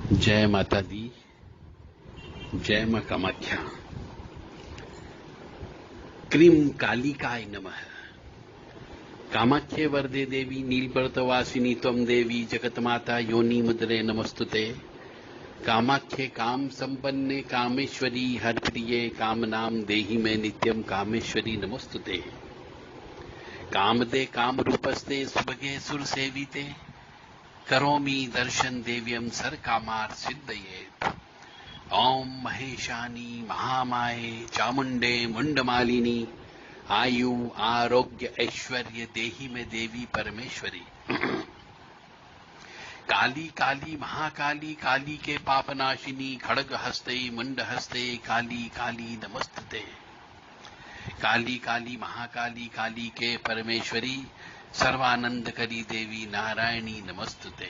जय माता दी, जय मां कामाख्या। क्रीं कालिकाय नमः। कामाख्ये वरदे देवी नीलपर्वतवासिनी त्वं देवी जगतमाता योनि मुद्रे नमस्तुते। कामाख्ये काम संपन्ने कामेश्वरी हरप्रिये कामनाम देहि में नित्यम कामेश्वरी नमस्तुते। कामदे काम रूपस्ते सुभगे सुर सेविते करोमि दर्शन देव्यम सर कामार सिद्धये। ओम महेशानी महामाये चामुंडे मुंडमालिनी आयु आरोग्य ऐश्वर्य देहि में देवी परमेश्वरी। काली काली महाकाली काली के पापनाशिनी खड़ग हस्ते मुंड हस्ते काली काली नमस्तुते। काली काली महाकाली काली के परमेश्वरी सर्वानंद करी देवी नारायणी नमस्तुते।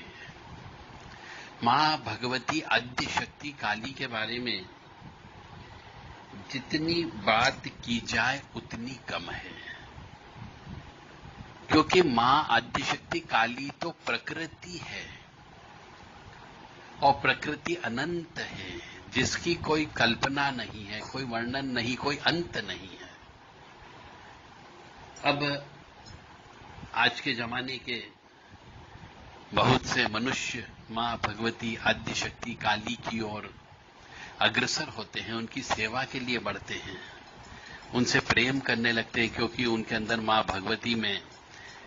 मां भगवती आद्य शक्ति काली के बारे में जितनी बात की जाए उतनी कम है, क्योंकि मां आद्य शक्ति काली तो प्रकृति है और प्रकृति अनंत है, जिसकी कोई कल्पना नहीं है, कोई वर्णन नहीं, कोई अंत नहीं है। अब आज के जमाने के बहुत से मनुष्य मां भगवती आद्य शक्ति काली की ओर अग्रसर होते हैं, उनकी सेवा के लिए बढ़ते हैं, उनसे प्रेम करने लगते हैं, क्योंकि उनके अंदर मां भगवती में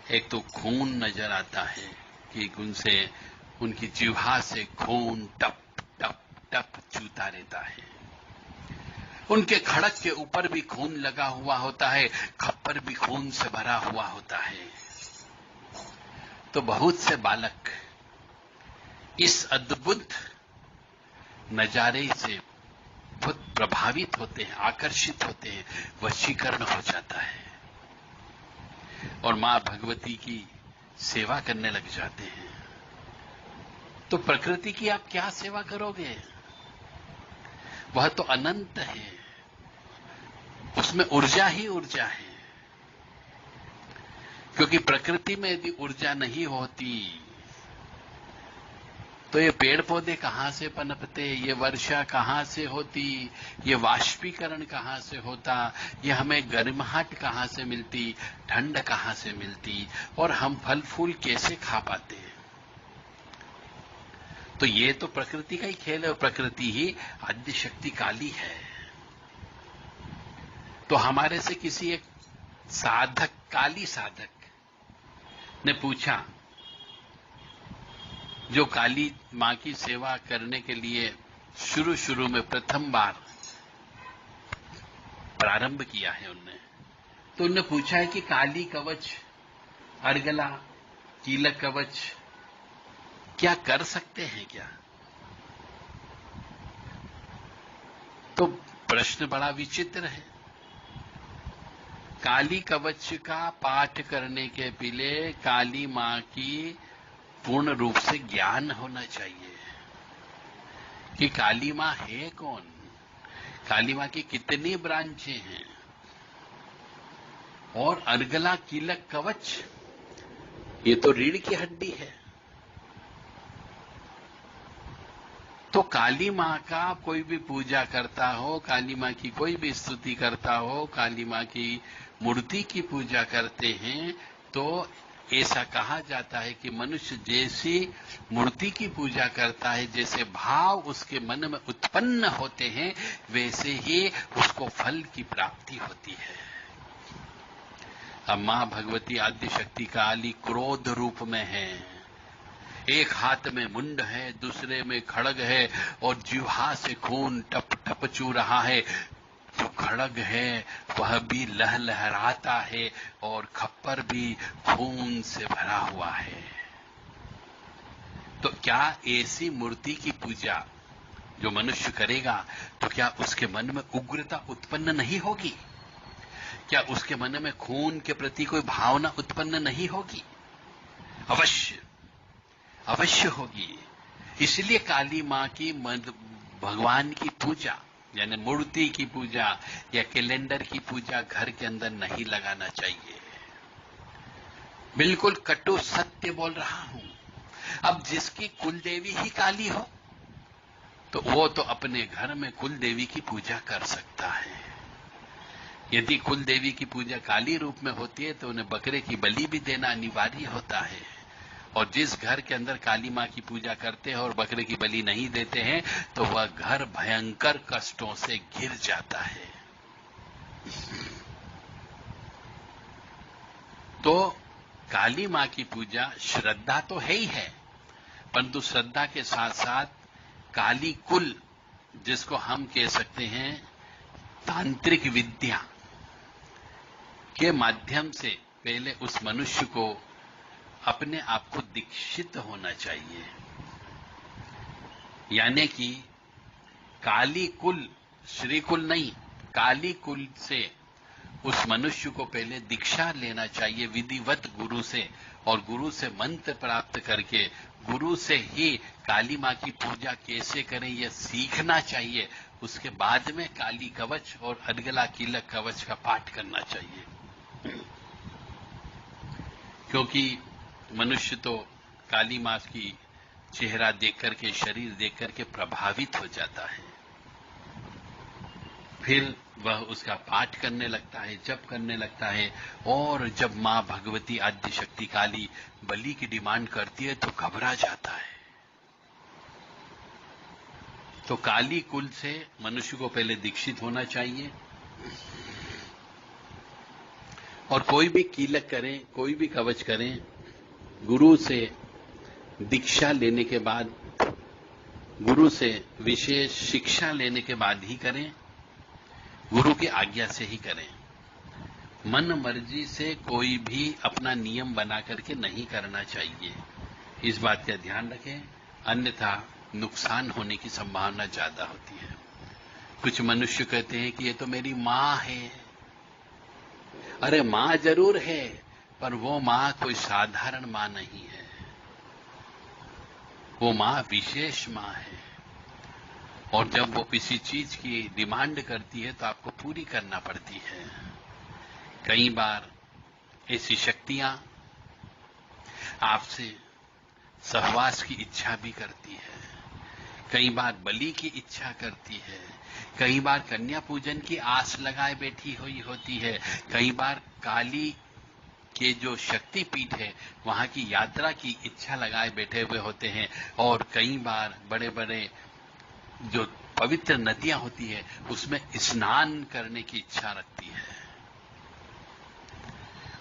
एक तो खून नजर आता है कि उनसे उनकी जिह्वा से खून टप टप टप चूता रहता है। उनके खड़क के ऊपर भी खून लगा हुआ होता है, खप्पर भी खून से भरा हुआ होता है। तो बहुत से बालक इस अद्भुत नजारे से बहुत प्रभावित होते हैं, आकर्षित होते हैं, वशीकरण हो जाता है और मां भगवती की सेवा करने लग जाते हैं। तो प्रकृति की आप क्या सेवा करोगे? वह तो अनंत है, उसमें ऊर्जा ही ऊर्जा है। क्योंकि प्रकृति में यदि ऊर्जा नहीं होती तो ये पेड़ पौधे कहां से पनपते, ये वर्षा कहां से होती, ये वाष्पीकरण कहां से होता, ये हमें गर्माहट कहां से मिलती, ठंड कहां से मिलती, और हम फल फूल कैसे खा पाते हैं? तो ये तो प्रकृति का ही खेल है और प्रकृति ही आद्य शक्ति काली है। तो हमारे से किसी एक साधक, काली साधक ने पूछा, जो काली मां की सेवा करने के लिए शुरू में प्रथम बार प्रारंभ किया है उनने, तो उन्होंने पूछा है कि काली कवच, अर्गला, कीलक कवच क्या कर सकते हैं क्या? तो प्रश्न बड़ा विचित्र है। काली कवच का पाठ करने के पहले काली मां की पूर्ण रूप से ज्ञान होना चाहिए कि काली मां है कौन, काली मां की कितनी ब्रांचें हैं, और अर्गला कीलक कवच ये तो रीढ़ की हड्डी है। तो काली मां का कोई भी पूजा करता हो, काली मां की कोई भी स्तुति करता हो, काली मां की मूर्ति की पूजा करते हैं, तो ऐसा कहा जाता है कि मनुष्य जैसी मूर्ति की पूजा करता है, जैसे भाव उसके मन में उत्पन्न होते हैं, वैसे ही उसको फल की प्राप्ति होती है। अब मां भगवती आद्य शक्ति काली क्रोध रूप में है। एक हाथ में मुंड है, दूसरे में खड़ग है और जिह्वा से खून टप टप चू रहा है। जो खड़ग है वह भी लहलहराता है और खप्पर भी खून से भरा हुआ है। तो क्या ऐसी मूर्ति की पूजा जो मनुष्य करेगा, तो क्या उसके मन में उग्रता उत्पन्न नहीं होगी? क्या उसके मन में खून के प्रति कोई भावना उत्पन्न नहीं होगी? अवश्य अवश्य होगी। इसलिए काली मां की भगवान की पूजा, यानी मूर्ति की पूजा या कैलेंडर की पूजा घर के अंदर नहीं लगाना चाहिए। बिल्कुल कटु सत्य बोल रहा हूं। अब जिसकी कुलदेवी ही काली हो, तो वो तो अपने घर में कुल देवी की पूजा कर सकता है। यदि कुल देवी की पूजा काली रूप में होती है तो उन्हें बकरे की बलि भी देना अनिवार्य होता है। और जिस घर के अंदर काली मां की पूजा करते हैं और बकरे की बलि नहीं देते हैं तो वह घर भयंकर कष्टों से घिर जाता है। तो काली मां की पूजा श्रद्धा तो है ही है, परंतु श्रद्धा के साथ साथ काली कुल, जिसको हम कह सकते हैं तांत्रिक विद्या के माध्यम से पहले उस मनुष्य को अपने आप को दीक्षित होना चाहिए। यानी कि काली कुल, श्री कुल नहीं, काली कुल से उस मनुष्य को पहले दीक्षा लेना चाहिए विधिवत गुरु से, और गुरु से मंत्र प्राप्त करके गुरु से ही काली मां की पूजा कैसे करें यह सीखना चाहिए। उसके बाद में काली कवच और अडगला कीलक कवच का पाठ करना चाहिए। क्योंकि मनुष्य तो काली मां की चेहरा देख करके, शरीर देख करके प्रभावित हो जाता है, फिर वह उसका पाठ करने लगता है, जप करने लगता है। और जब मां भगवती आद्य शक्ति काली बलि की डिमांड करती है तो घबरा जाता है। तो काली कुल से मनुष्य को पहले दीक्षित होना चाहिए, और कोई भी कीलक करें, कोई भी कवच करें, गुरु से दीक्षा लेने के बाद, गुरु से विशेष शिक्षा लेने के बाद ही करें, गुरु की आज्ञा से ही करें। मन मर्जी से कोई भी अपना नियम बना करके नहीं करना चाहिए, इस बात का ध्यान रखें, अन्यथा नुकसान होने की संभावना ज्यादा होती है। कुछ मनुष्य कहते हैं कि ये तो मेरी मां है। अरे मां जरूर है, पर वो मां कोई साधारण मां नहीं है, वो मां विशेष मां है। और जब वो किसी चीज की डिमांड करती है तो आपको पूरी करना पड़ती है। कई बार ऐसी शक्तियां आपसे सहवास की इच्छा भी करती है, कई बार बलि की इच्छा करती है, कई बार कन्या पूजन की आस लगाए बैठी हुई होती है, कई बार काली के जो शक्ति पीठ है वहां की यात्रा की इच्छा लगाए बैठे हुए होते हैं, और कई बार बड़े बड़े जो पवित्र नदियां होती है उसमें स्नान करने की इच्छा रखती है।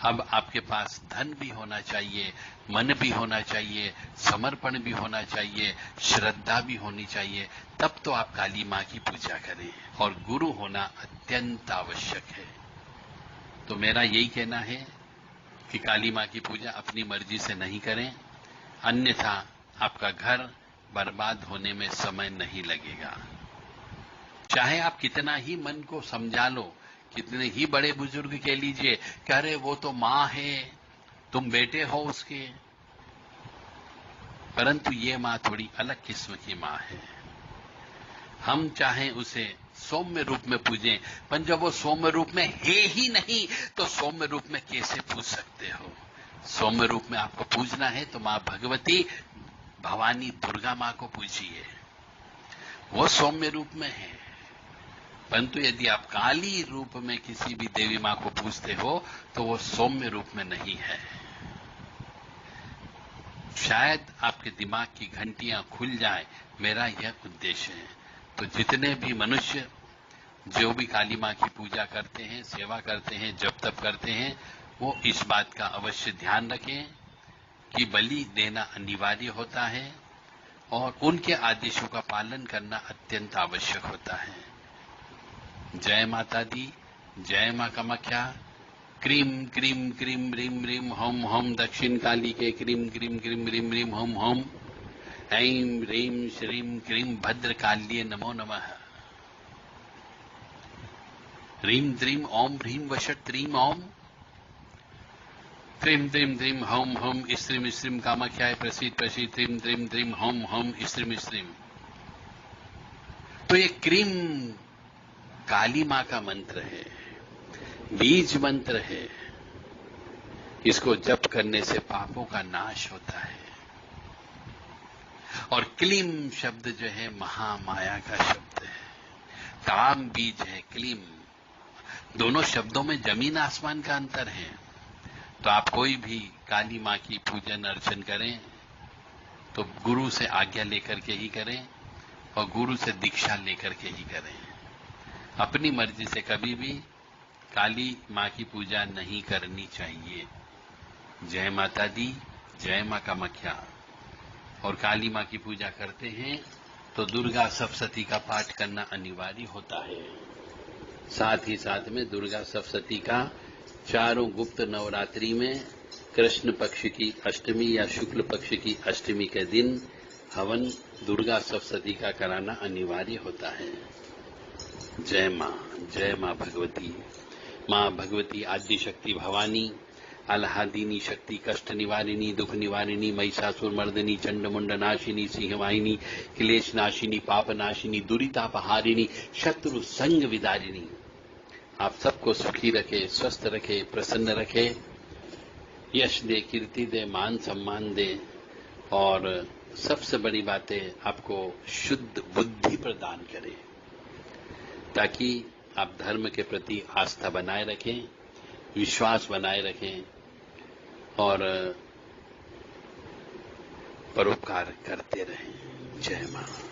अब आपके पास धन भी होना चाहिए, मन भी होना चाहिए, समर्पण भी होना चाहिए, श्रद्धा भी होनी चाहिए, तब तो आप काली मां की पूजा करें, और गुरु होना अत्यंत आवश्यक है। तो मेरा यही कहना है कि काली मां की पूजा अपनी मर्जी से नहीं करें, अन्यथा आपका घर बर्बाद होने में समय नहीं लगेगा। चाहे आप कितना ही मन को समझा लो, कितने ही बड़े बुजुर्ग कह लीजिए कि अरे वो तो मां है, तुम बेटे हो उसके, परंतु ये मां थोड़ी अलग किस्म की मां है। हम चाहें उसे सौम्य रूप में पूजें, पर जब वो सौम्य रूप में है ही नहीं तो सौम्य रूप में कैसे पूज सकते हो? सौम्य रूप में आपको पूजना है तो मां भगवती भवानी दुर्गा मां को पूजिए, वो सौम्य रूप में है। परंतु यदि आप काली रूप में किसी भी देवी मां को पूजते हो तो वो सौम्य रूप में नहीं है। शायद आपके दिमाग की घंटियां खुल जाए, मेरा यह उद्देश्य है। तो जितने भी मनुष्य जो भी काली मां की पूजा करते हैं, सेवा करते हैं, जप तप करते हैं, वो इस बात का अवश्य ध्यान रखें कि बलि देना अनिवार्य होता है और उनके आदेशों का पालन करना अत्यंत आवश्यक होता है। जय माता दी, जय मां कामाख्या। क्रीम क्रीम क्रीम रीम रीम होम होम दक्षिण काली के क्रीम क्रीम क्रीम रीम रीम होम होम ऐं ह्रीं श्रीं क्रीं भद्रकाल्ये नमो नमः। ह्रीं द्रीं ओम ह्रीं वषट् त्रीं ओम क्रीं द्रीं द्रीं होम होम स्त्रीं स्त्रीं कामाख्याय प्रसीद प्रसीद ह्रीं द्रीं द्रीं होम होम स्त्रीं स्त्रीं। तो ये क्रीम काली मां का मंत्र है, बीज मंत्र है। इसको जप करने से पापों का नाश होता है। और क्लीम शब्द जो है महामाया का शब्द है, काम बीज है क्लीम। दोनों शब्दों में जमीन आसमान का अंतर है। तो आप कोई भी काली मां की पूजन अर्चन करें तो गुरु से आज्ञा लेकर के ही करें और गुरु से दीक्षा लेकर के ही करें। अपनी मर्जी से कभी भी काली मां की पूजा नहीं करनी चाहिए। जय माता दी, जय मां कामाख्या। और काली मां की पूजा करते हैं तो दुर्गा सप्तशती का पाठ करना अनिवार्य होता है। साथ ही साथ में दुर्गा सप्तशती का चारों गुप्त नवरात्रि में कृष्ण पक्ष की अष्टमी या शुक्ल पक्ष की अष्टमी के दिन हवन दुर्गा सप्तशती का कराना अनिवार्य होता है। जय मां भगवती। मां भगवती आद्य शक्ति भवानी, आह्लादिनी शक्ति, कष्ट निवारिणी, दुख निवारिणी, महिषासुर मर्दिनी, चंडमुंड नाशिनी, सिंहवाहिनी, क्लेश नाशिनी, पाप नाशिनी, दुरितापहारिणी, शत्रु संग विदारिणी। आप सबको सुखी रखे, स्वस्थ रखे, प्रसन्न रखे, यश दे, कीर्ति दे, मान सम्मान दे और सबसे बड़ी बात है आपको शुद्ध बुद्धि प्रदान करे, ताकि आप धर्म के प्रति आस्था बनाए रखें, विश्वास बनाए रखें और परोपकार करते रहें। जय मां।